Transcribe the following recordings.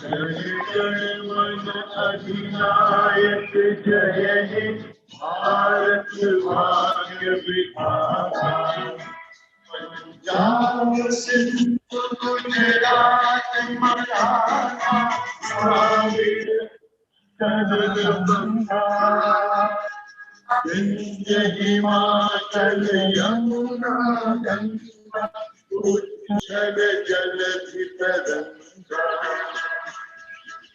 जय जय मन अधिनायक जय हे भारत भाग्य विधाता पंजाब सिंध गुजरात मराठा द्राविड़ कन्नड़ बंगा विंध्य हिमाचल यमुना गंगा उच्छल जलधि तरंगा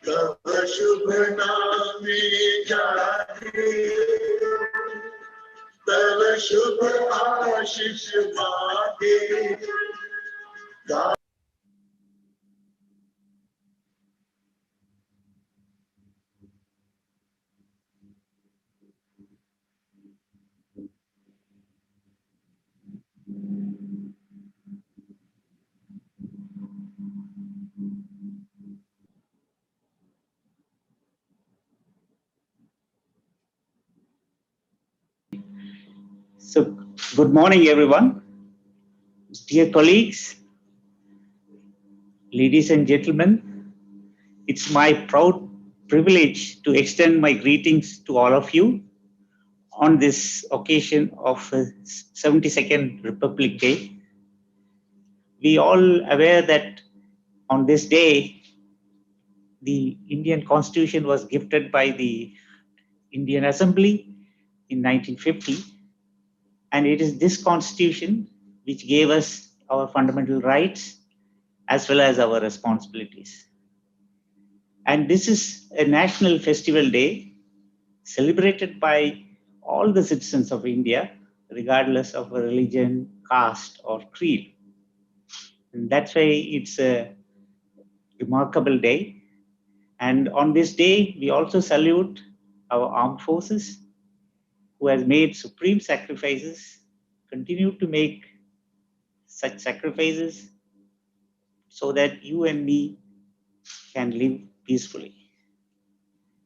तव शुभ नामे जागे तव शुभ आशीष मांगे So, good morning, everyone. Dear colleagues, ladies and gentlemen, it's my proud privilege to extend my greetings to all of you on this occasion of 72nd Republic Day. We all aware that on this day, the Indian Constitution was gifted by the Indian Assembly in 1950. And it is this Constitution which gave us our fundamental rights as well as our responsibilities. And this is a national festival day celebrated by all the citizens of India, regardless of religion, caste, or creed. And that's why it's a remarkable day. And on this day, we also salute our armed forces who has made supreme sacrifices, continue to make such sacrifices so that you and me can live peacefully.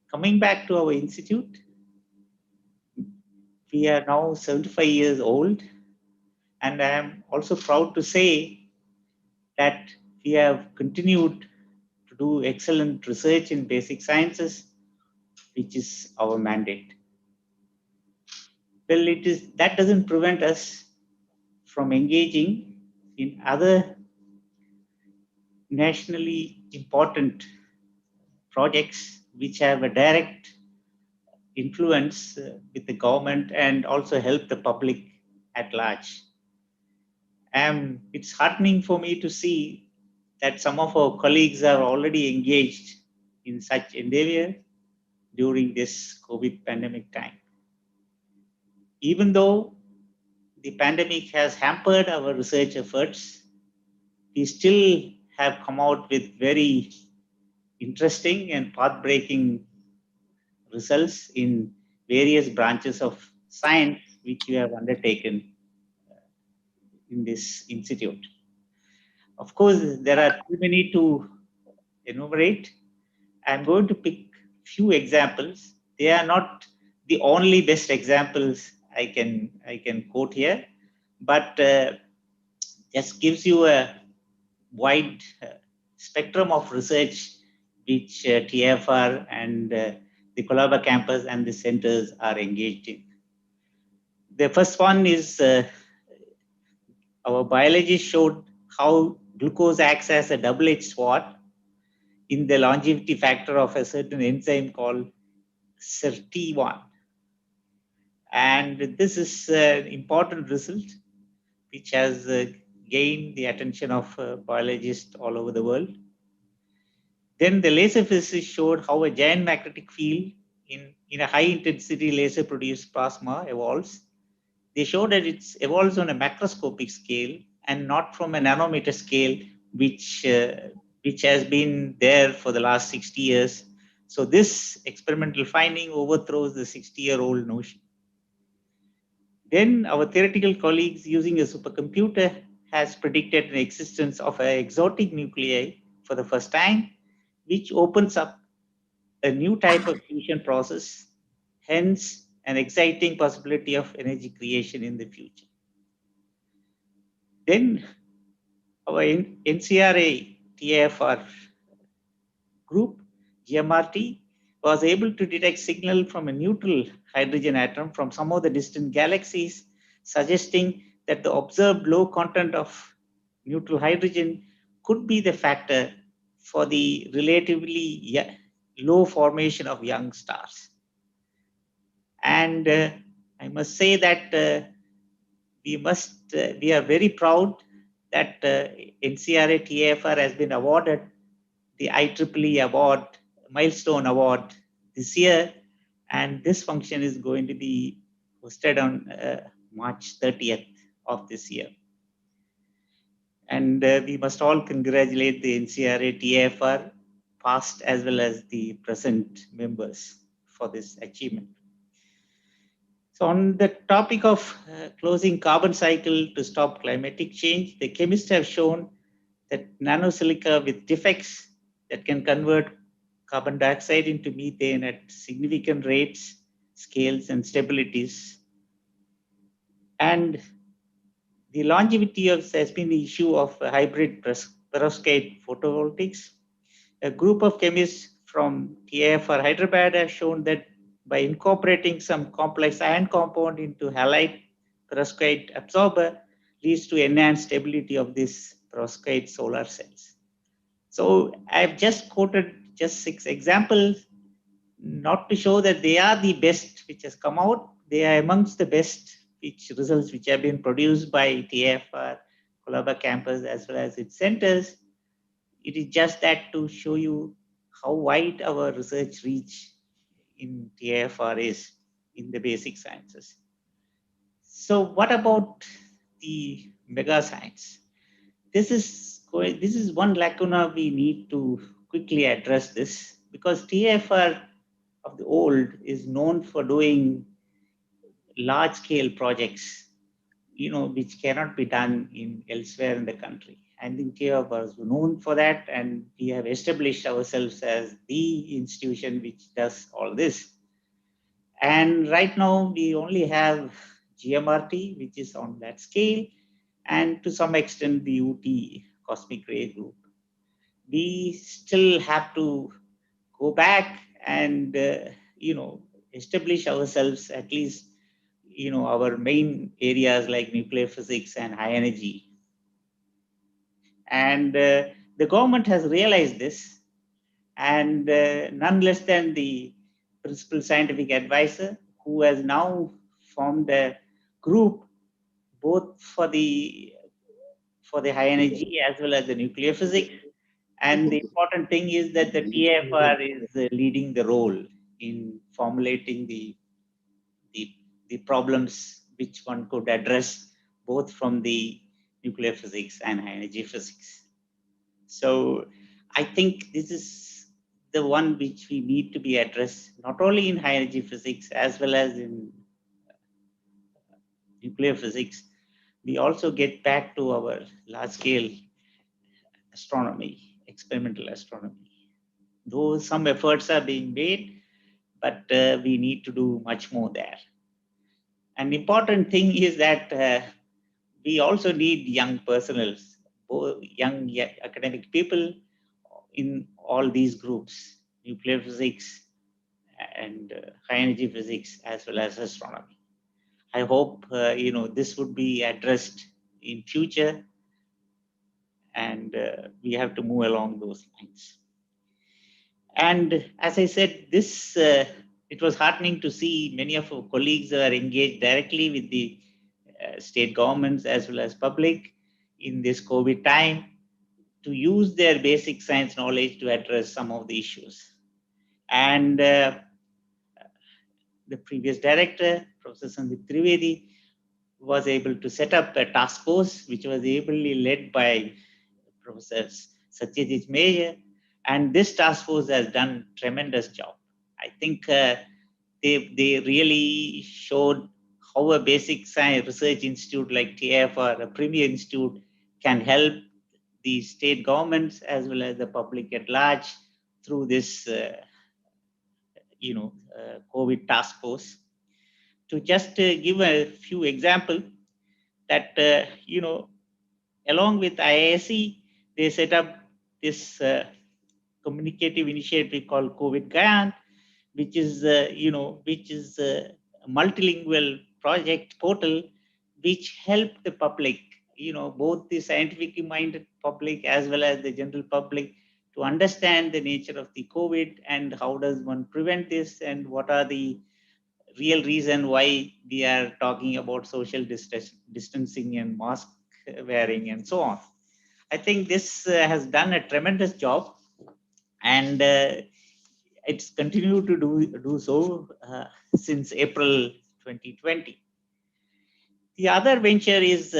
Coming back to our institute, we are now 75 years old, and I am also proud to say that we have continued to do excellent research in basic sciences, which is our mandate. Well, that doesn't prevent us from engaging in other nationally important projects which have a direct influence with the government and also help the public at large. It's heartening for me to see that some of our colleagues are already engaged in such endeavor during this COVID pandemic time. Even though the pandemic has hampered our research efforts, we still have come out with very interesting and path-breaking results in various branches of science which we have undertaken in this institute. Of course, there are too many to enumerate. I'm going to pick few examples. They are not the only best examples I can quote here, but just gives you a wide spectrum of research which TIFR and the Colaba campus and the centers are engaged in. The first one is our biologists showed how glucose acts as a double-edged sword in the longevity factor of a certain enzyme called SIRT1. And this is an important result which has gained the attention of biologists all over the world. Then the laser physicists showed how a giant magnetic field in a high-intensity laser-produced plasma evolves. They showed that it evolves on a macroscopic scale and not from a nanometer scale, which has been there for the last 60 years. So this experimental finding overthrows the 60-year-old notion. Then our theoretical colleagues using a supercomputer has predicted the existence of an exotic nuclei for the first time, which opens up a new type of fusion process, hence an exciting possibility of energy creation in the future. Then our NCRA TIFR group, GMRT, was able to detect signal from a neutral hydrogen atom from some of the distant galaxies, suggesting that the observed low content of neutral hydrogen could be the factor for the relatively low formation of young stars. And I must say that we are very proud that NCRA TIFR has been awarded the IEEE award, milestone award this year. And this function is going to be hosted on March 30th of this year. And we must all congratulate the NCRA TIFR, past as well as the present members for this achievement. So on the topic of closing carbon cycle to stop climatic change, the chemists have shown that nanosilica with defects that can convert carbon dioxide into methane at significant rates, scales, and stabilities. And the longevity has been the issue of hybrid perovskite photovoltaics. A group of chemists from TIFR Hyderabad have shown that by incorporating some complex ion compound into halide perovskite absorber leads to enhanced stability of these perovskite solar cells. So I've just quoted just 6 examples, not to show that they are the best which has come out. They are amongst the best results which have been produced by TIFR, Colaba campus, as well as its centers. It is just that to show you how wide our research reach in TIFR is in the basic sciences. So what about the mega science? This is one lacuna we need to quickly address this, because TIFR of the old is known for doing large scale projects, which cannot be done elsewhere in the country. I think TIFR was known for that, and we have established ourselves as the institution which does all this. And right now we only have GMRT, which is on that scale, and to some extent the UT cosmic ray group. We still have to go back and establish ourselves, at least our main areas like nuclear physics and high energy. And the government has realized this, and none less than the principal scientific advisor, who has now formed a group both for the high energy as well as the nuclear physics. And the important thing is that the TIFR is leading the role in formulating the problems which one could address both from the nuclear physics and high energy physics. So I think this is the one which we need to be addressed, not only in high energy physics as well as in nuclear physics. We also get back to our large scale astronomy, experimental astronomy. Though some efforts are being made, but we need to do much more there. An important thing is that we also need young personnel, young academic people in all these groups, nuclear physics and high energy physics, as well as astronomy. I hope this would be addressed in future, and we have to move along those lines. And as I said, it was heartening to see many of our colleagues are engaged directly with the state governments as well as public in this COVID time to use their basic science knowledge to address some of the issues. And the previous director, Professor Sandeep Trivedi, was able to set up a task force which was ably led by Professor Satyajit Meyer, and this task force has done tremendous job. I think they really showed how a basic science research institute like TIFR, a premier institute, can help the state governments as well as the public at large through this COVID task force. To just give a few examples, that along with IISc, they set up this communicative initiative called COVID Grant, which is a multilingual project portal which helped the public, both the scientifically minded public as well as the general public, to understand the nature of the COVID and how does one prevent this and what are the real reason why we are talking about social distancing and mask wearing and so on. I think this has done a tremendous job, and it's continued to do so since April 2020. The other venture is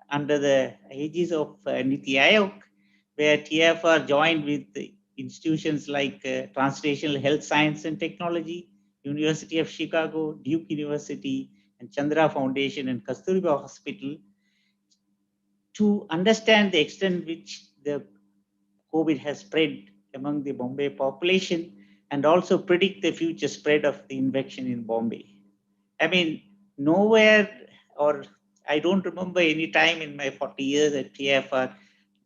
under the aegis of Niti Aayog, where TIFR joined with the institutions like Translational Health Science and Technology, University of Chicago, Duke University, and Chandra Foundation and Kasturba Hospital to understand the extent which the COVID has spread among the Bombay population and also predict the future spread of the infection in Bombay. I mean, nowhere, or I don't remember any time in my 40 years at TIFR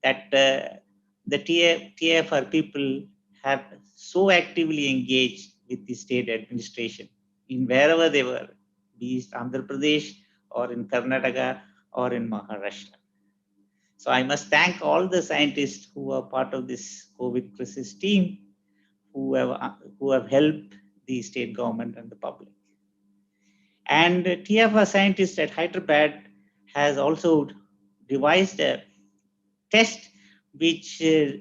that the TIFR people have so actively engaged with the state administration in wherever they were, be it Andhra Pradesh or in Karnataka or in Maharashtra. So I must thank all the scientists who are part of this COVID crisis team who have helped the state government and the public. And TIFR scientist at Hyderabad has also devised a test which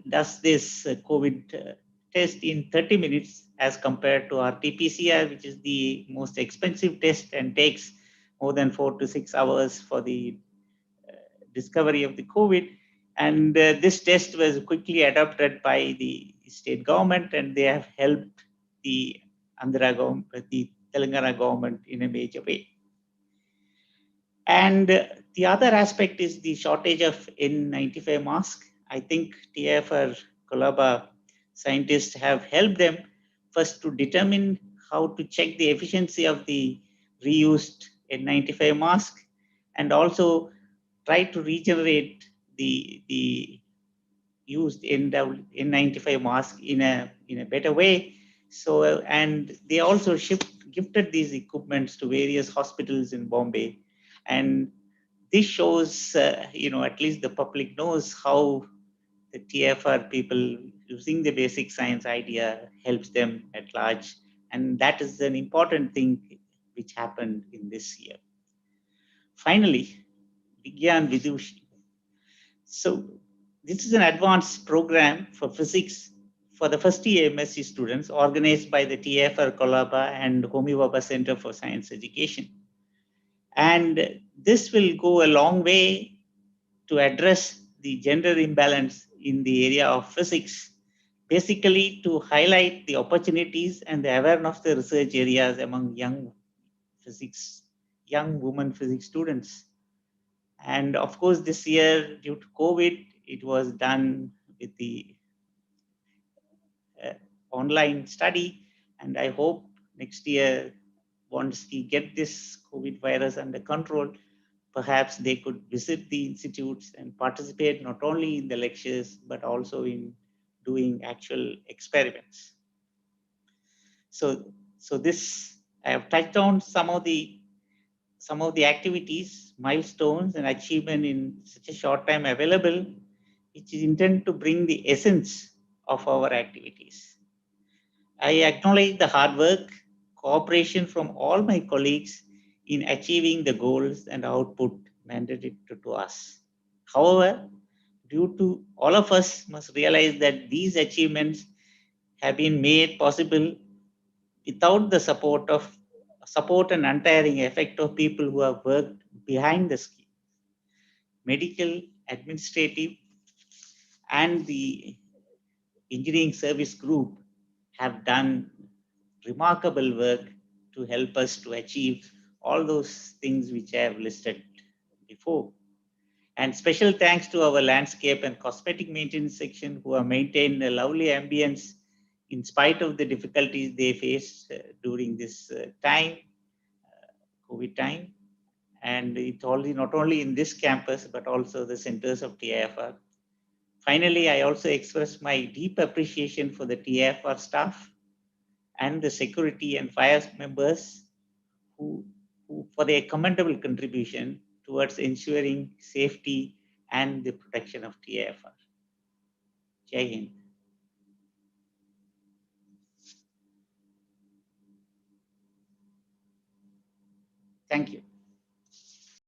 does this COVID test in 30 minutes as compared to RT-PCR, which is the most expensive test and takes more than 4 to 6 hours for the discovery of the COVID. And this test was quickly adopted by the state government, and they have helped the Andhra government, the Telangana government in a major way. And the other aspect is the shortage of N95 mask. I think TIFR Colaba scientists have helped them first to determine how to check the efficiency of the reused N95 mask and also try to regenerate the used N95 mask in a better way. So, and they also gifted these equipments to various hospitals in Bombay. And this shows, at least the public knows how the TIFR people using the basic science idea helps them at large. And that is an important thing which happened in this year. Finally, Vigyan Vidushi. So this is an advanced program for physics for the first year MSc students organized by the TIFR Kolaba and Homi Bhabha Center for Science Education. And this will go a long way to address the gender imbalance in the area of physics, basically to highlight the opportunities and the awareness of the research areas among young women physics students. And of course, this year, due to COVID, it was done with the online study. And I hope next year, once we get this COVID virus under control, perhaps they could visit the institutes and participate not only in the lectures, but also in doing actual experiments. So this, I have touched on some of the activities, milestones, and achievement in such a short time available, which is intended to bring the essence of our activities. I acknowledge the hard work, cooperation from all my colleagues in achieving the goals and output mandated to us. However, due to all of us must realize that these achievements have been made possible without the support and untiring effect of people who have worked behind the scene. Medical, administrative, and the engineering service group have done remarkable work to help us to achieve all those things which I have listed before. And special thanks to our landscape and cosmetic maintenance section who have maintained a lovely ambience in spite of the difficulties they faced during this time, COVID time. And it's not only in this campus, but also the centers of TIFR. Finally, I also express my deep appreciation for the TIFR staff and the security and fire members who for their commendable contribution towards ensuring safety and the protection of TIFR. Jai Hind. Thank you.